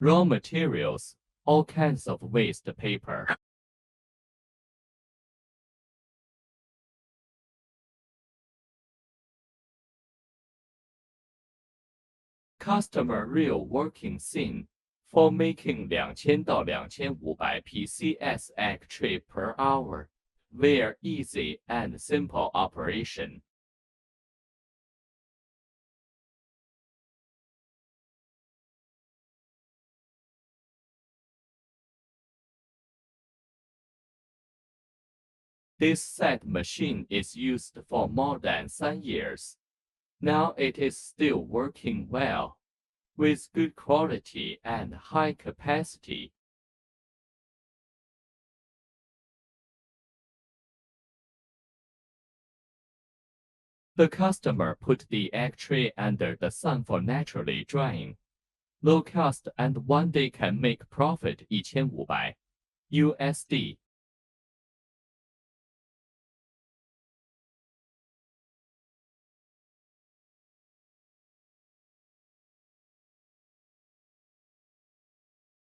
Raw materials, all kinds of waste paper. Customer real working scene for making 2000到2500 PCS egg tray per hour. Very easy and simple operation. This set machine is used for more than 3 years. Now it is still working well, with good quality and high capacity. The customer put the egg tray under the sun for naturally drying. Low cost and one day can make profit 1500 USD.